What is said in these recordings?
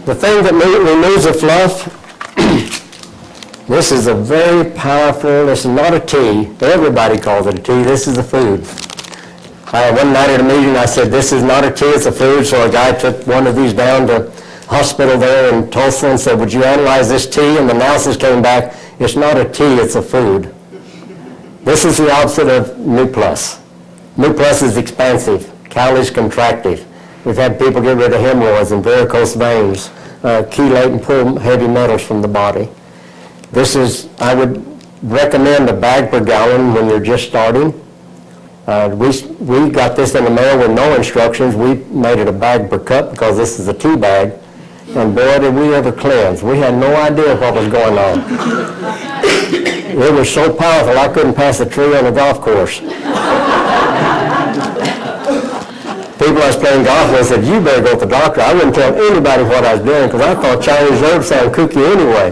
The thing that removes the fluff, this is a very powerful, this is not a tea. Everybody calls it a tea. This is a food. One night at a meeting, I said, this is not a tea, it's a food. So a guy took one of these down to hospital there in Tulsa and said, would you analyze this tea? And the analysis came back, it's not a tea, it's a food. This is the opposite of Nuplus. Nuplus is expansive. Calli is contractive. We've had people get rid of hemorrhoids and varicose veins, chelate and pull heavy metals from the body. This is, I would recommend a bag per gallon when you're just starting. We got this in the mail with no instructions. We made it a bag per cup because this is a tea bag. And boy, did we ever cleanse. We had no idea what was going on. It was so powerful, I couldn't pass a tree on a golf course. People I was playing golf with said, you better go to the doctor. I wouldn't tell anybody what I was doing because I thought Chinese herbs sounded kooky anyway.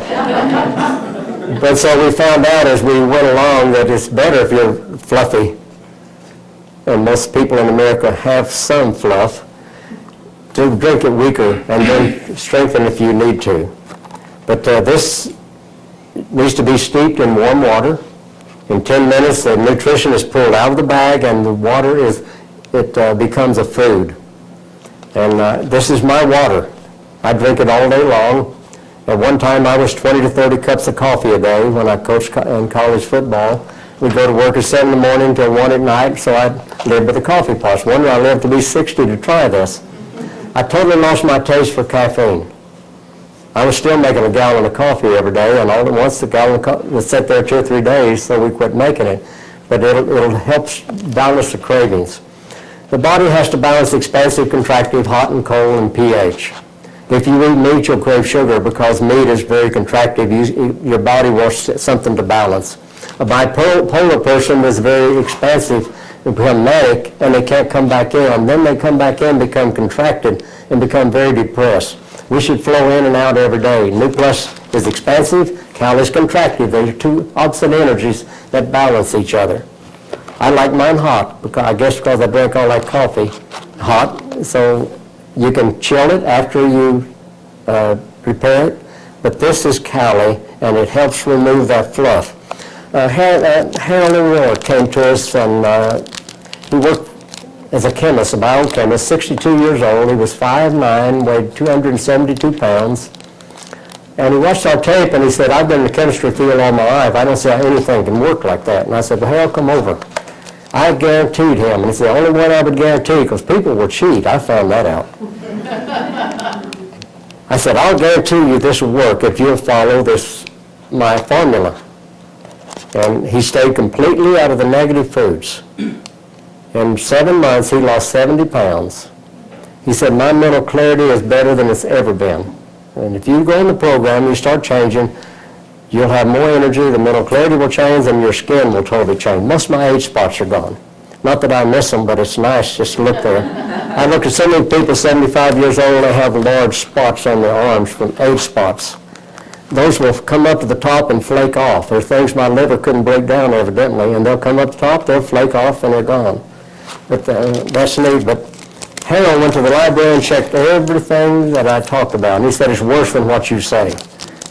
But so we found out as we went along that it's better if you're fluffy. And most people in America have some fluff, to drink it weaker and then strengthen if you need to. But this needs to be steeped in warm water. In 10 minutes, the nutrition is pulled out of the bag and the water becomes a food. And this is my water. I drink it all day long. At one time, I was 20 to 30 cups of coffee a day when I coached in college football. We'd go to work at 7 in the morning till 1 at night, so I'd live with the coffee pots. One year I lived to be 60 to try this. I totally lost my taste for caffeine. I was still making a gallon of coffee every day, and all at once the gallon of coffee would sit there 2 or 3 days, so we quit making it. But it'll help balance the cravings. The body has to balance expansive, contractive, hot and cold, and pH. If you eat meat, you'll crave sugar because meat is very contractive. Your body wants something to balance. A bipolar person is very expansive, they become manic, and they can't come back in. Then they come back in, become contracted, and become very depressed. We should flow in and out every day. Nuplus is expansive, Calli is contractive. They're two opposite energies that balance each other. I like mine hot, because I guess because I drink all that coffee hot. So you can chill it after you prepare it. But this is Calli, and it helps remove that fluff. Harold Rohr came to us, and he worked as a chemist, a biochemist, 62 years old. He was 5'9", weighed 272 pounds. And he watched our tape, and he said, I've been in the chemistry field all my life. I don't see how anything can work like that. And I said, well, Harold, come over. I guaranteed him, and it's the only one I would guarantee, because people will cheat. I found that out. I said, I'll guarantee you this will work if you'll follow my formula. And he stayed completely out of the negative foods. In 7 months, he lost 70 pounds. He said, my mental clarity is better than it's ever been. And if you go in the program, you start changing, you'll have more energy, the mental clarity will change, and your skin will totally change. Most of my age spots are gone. Not that I miss them, but it's nice just to look there. I look at so many people, 75 years old, they have large spots on their arms from age spots. Those will come up to the top and flake off. They're things my liver couldn't break down evidently, and they'll come up the top, they'll flake off, and they're gone. But that's neat. But Harold went to the library and checked everything that I talked about, and he said it's worse than what you say.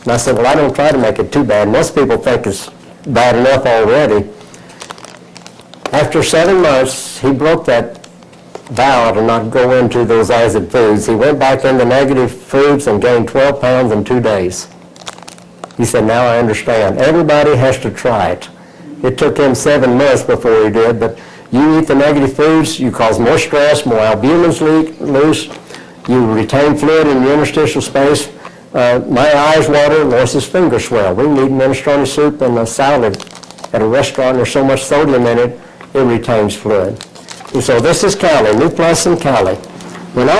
And I said, well, I don't try to make it too bad. Most people think it's bad enough already. After 7 months, he broke that vow to not go into those acid foods. He went back into negative foods and gained 12 pounds in 2 days. He said, now I understand. Everybody has to try it. It took him 7 months before he did, but you eat the negative foods, you cause more stress, more albumin's loose, you retain fluid in the interstitial space. My eyes water, Lois's fingers swell. We can eat minestrone soup and a salad at a restaurant. There's so much sodium in it, it retains fluid. And so this is Calli, Nuplus and Calli. When I